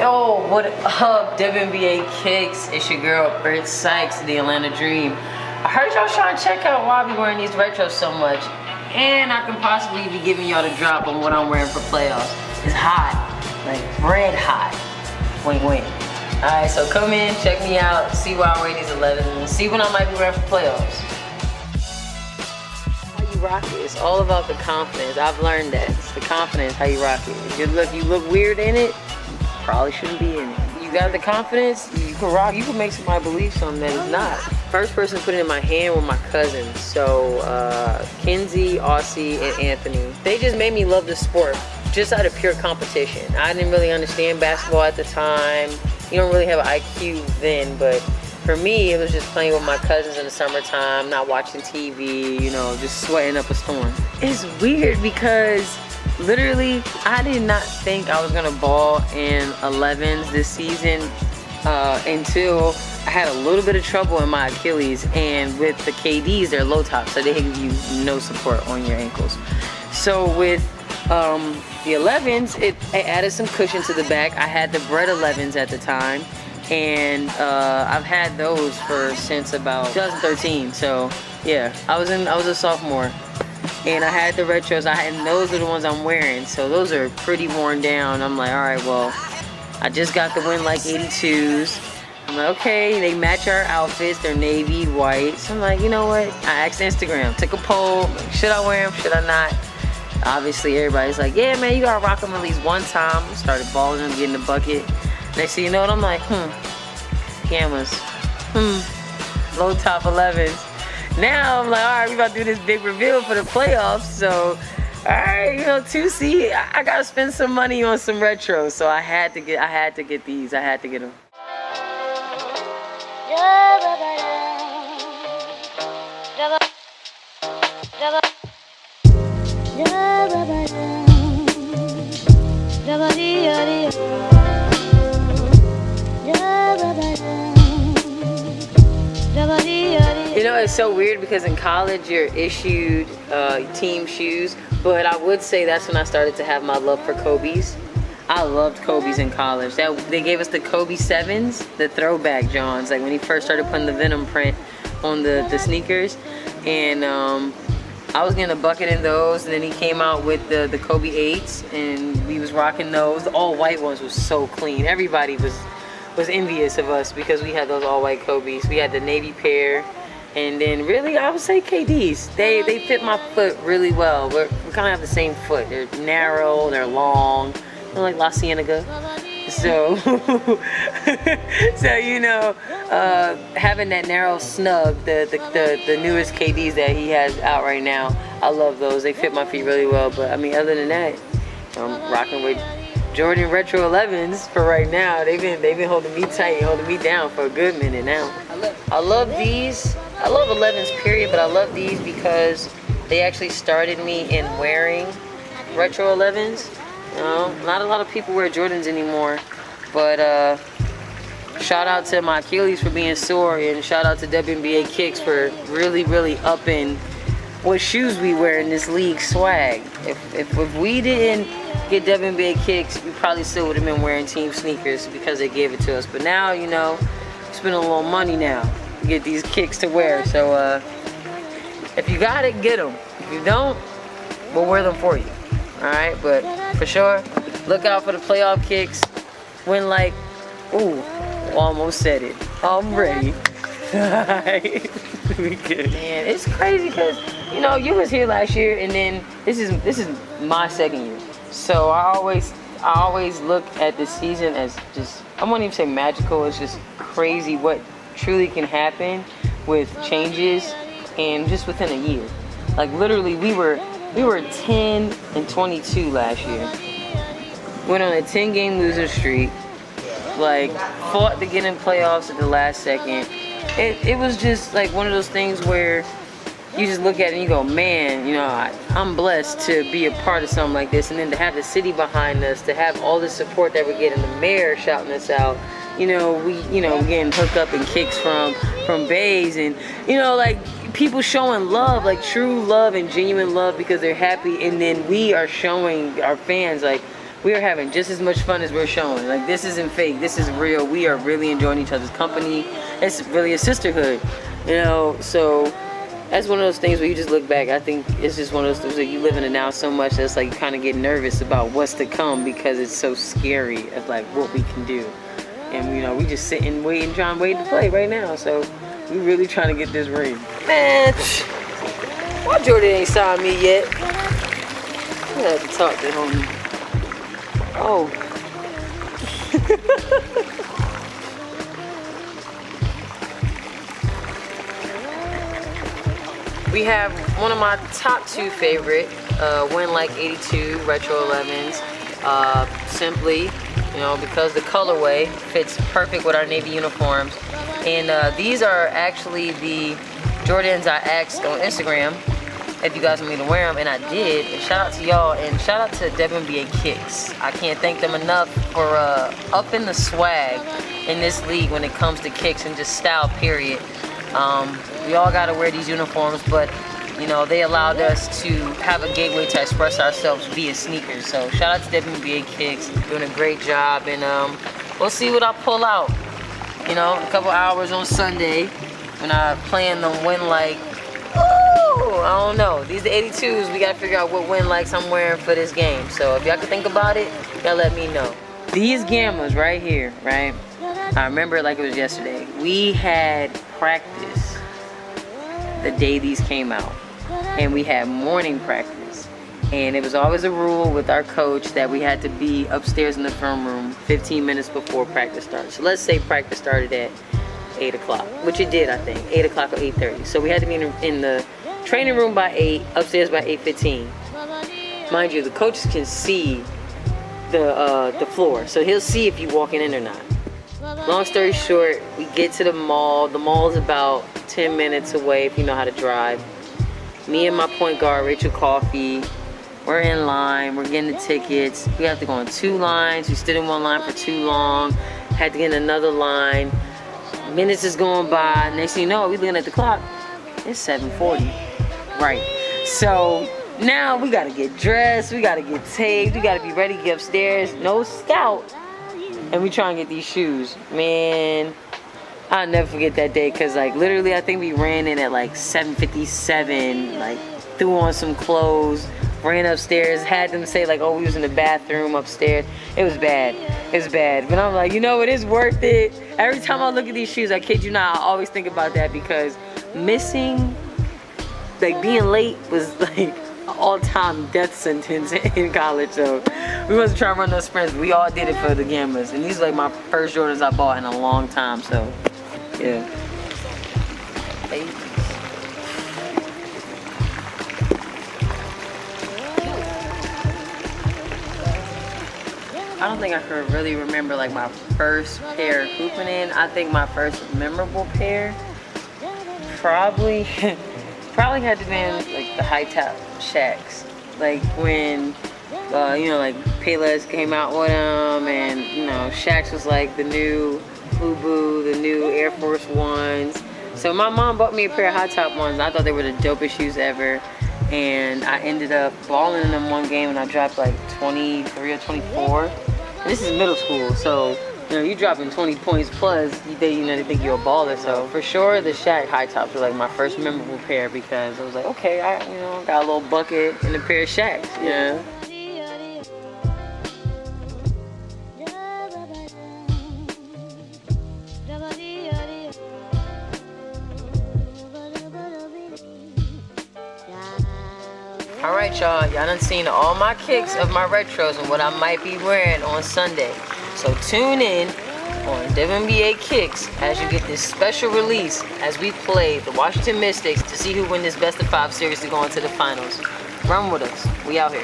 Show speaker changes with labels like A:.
A: Yo, what up, WNBA Kicks? It's your girl, Britt Sykes, the Atlanta Dream. I heard y'all trying to check out why I be wearing these retros so much. And I can possibly be giving y'all the drop on what I'm wearing for playoffs. It's hot, like red hot. Wink, wink. Alright, so come in, check me out, see why I wear these 11s, and see what I might be wearing for playoffs. How you rock it, it's all about the confidence. I've learned that. It's the confidence, how you rock it. If you look weird in it, probably shouldn't be in it. You got the confidence, you can rock, you can make somebody believe something that is not. First person to put it in my hand were my cousins. So Kinsey, Aussie, and Anthony. They just made me love the sport just out of pure competition. I didn't really understand basketball at the time. You don't really have an IQ then, but for me, it was just playing with my cousins in the summertime, not watching TV, you know, just sweating up a storm. It's weird because literally, I did not think I was gonna ball in 11s this season until I had a little bit of trouble in my Achilles, and with the KDs, they're low top, so they give you no support on your ankles. So with the 11s, it added some cushion to the back. I had the Brett 11s at the time, and I've had those since about 2013. So yeah, I was a sophomore. And I had the retros, and those are the ones I'm wearing. So those are pretty worn down. I'm like, all right, well, I just got the Win Like 82s. I'm like, okay, they match our outfits. They're navy, white. So I'm like, you know what? I asked Instagram, took a poll, like, should I wear them, should I not? Obviously, everybody's like, yeah, man, you gotta rock them at least one time. Started balling them, getting the bucket. Next thing you know, I'm like, pajamas, low top 11s. Now I'm like, all right, we about to do this big reveal for the playoffs. So, all right, you know, 2C, I gotta spend some money on some retros. So I had to get these. I had to get them. You know, it's so weird because in college you're issued team shoes, but I would say that's when I started to have my love for Kobe's. I loved Kobe's in college. They gave us the Kobe 7s, the throwback Johns, like when he first started putting the Venom print on the sneakers. And I was getting a bucket in those, and then he came out with the Kobe 8s, and we was rocking those. The all white ones was so clean. Everybody was envious of us because we had those all white Kobe's. We had the navy pair. And then really, I would say KDs. They fit my foot really well. We kind of have the same foot. They're narrow, they're long, they're like La Cienega. So, so you know, having that narrow snug, the newest KDs that he has out right now, I love those. They fit my feet really well. But I mean, other than that, I'm rocking with Jordan Retro 11s for right now. They've been holding me tight, holding me down for a good minute now. I love these. I love 11s period, but I love these because they actually started me in wearing retro 11s. You know, not a lot of people wear Jordans anymore, but shout out to my Achilles for being sore, and shout out to WNBA Kicks for really upping what shoes we wear in this league swag. If we didn't get WNBA Kicks, we probably still would have been wearing team sneakers because they gave it to us. But now, you know, spend a little money now to get these kicks to wear. So if you got it, get them. If you don't, we'll wear them for you. All right, but for sure, look out for the playoff kicks. Win like, ooh, almost said it. I'm ready. We good. Man, it's crazy because, you know, you was here last year, and then this is my second year. So I always look at the season as just, I won't even say magical. It's just crazy what truly can happen with changes and just within a year. Like literally, we were 10-22 last year. Went on a 10-game losing streak. Like fought to get in playoffs at the last second. It was just like one of those things where you just look at it and you go, man, you know, I'm blessed to be a part of something like this, and then to have the city behind us, to have all the support that we're getting, the mayor shouting us out. We're getting hooked up and kicks from bays, and like people showing love, like true love and genuine love because they're happy, and then we are showing our fans like we are having just as much fun as we're showing. Like, this isn't fake, this is real. We are really enjoying each other's company. It's really a sisterhood, you know. So that's one of those things where you just look back. I think it's just one of those things that you live in it now so much that's like you kind of get nervous about what's to come because it's so scary of like what we can do. And you know, we just sit and wait and try and wait to play right now. So we really trying to get this ring. Man, why Jordan ain't signed me yet? I had to talk to homie. Oh. We have one of my top 2 favorite, Win Like 82 Retro 11's. Simply, you know, because the colorway fits perfect with our Navy uniforms. And these are actually the Jordans I asked on Instagram if you guys want me to wear them, and I did. And shout out to y'all, and shout out to WNBA Kicks. I can't thank them enough for upping the swag in this league when it comes to kicks and just style, period. We all gotta wear these uniforms, but you know, they allowed us to have a gateway to express ourselves via sneakers. So shout out to WNBA Kicks, doing a great job, and we'll see what I pull out. You know, a couple hours on Sunday when I plan them Win Like. Ooh, I don't know. These are the 82s. We gotta figure out what Win Likes I'm wearing for this game. So if y'all can think about it, y'all let me know. These Gammas right here, right? I remember it like it was yesterday. We had practice the day these came out, and we had morning practice, and it was always a rule with our coach that we had to be upstairs in the film room 15 minutes before practice started. So let's say practice started at 8 o'clock, which it did, I think, 8 o'clock or 8:30. So we had to be in the training room by 8, upstairs by 8:15. Mind you, the coaches can see the floor, so he'll see if you walking in or not. Long story short, we get to the mall. The mall is about 10 minutes away if you know how to drive. Me and my point guard, Rachel Coffey, we're in line. We're getting the tickets. We have to go on 2 lines. We stood in one line for too long. Had to get in another line. Minutes is going by. Next thing you know, we looking at the clock. It's 7:40. Right. So now we gotta get dressed. We gotta get taped. We gotta be ready to get upstairs. No scout. And we try and get these shoes. Man, I'll never forget that day, because like literally I think we ran in at like 7:57, like threw on some clothes, ran upstairs, had them say like, oh, we was in the bathroom upstairs. It was bad. It was bad. But I'm like, you know, it is worth it. Every time I look at these shoes, I kid you not, I always think about that, because missing, like being late was like all-time death sentence in college. So we wasn't trying to run those sprints. We all did it for the Gammas, and these are like my first Jordans I bought in a long time. So yeah. Hey. I don't think I could really remember like my first pair hooping in. I think my first memorable pair probably had to be like the high top Shacks, like when you know, like Payless came out with them, and you know, Shacks was like the new FUBU, the new Air Force Ones. So my mom bought me a pair of high top ones. I thought they were the dopest shoes ever, and I ended up balling in them one game, and I dropped like 23 or 24. And this is middle school, so you know, you dropping 20 points plus, they think you're a baller. So for sure, the Shaq high tops were like my first memorable pair, because I was like, okay, I got a little bucket and a pair of Shaqs, yeah. Alright y'all done seen all my kicks of my retros and what I might be wearing on Sunday. So tune in on WNBA Kicks as you get this special release as we play the Washington Mystics to see who win this best of 5 series to go into the finals. Run with us. We out here.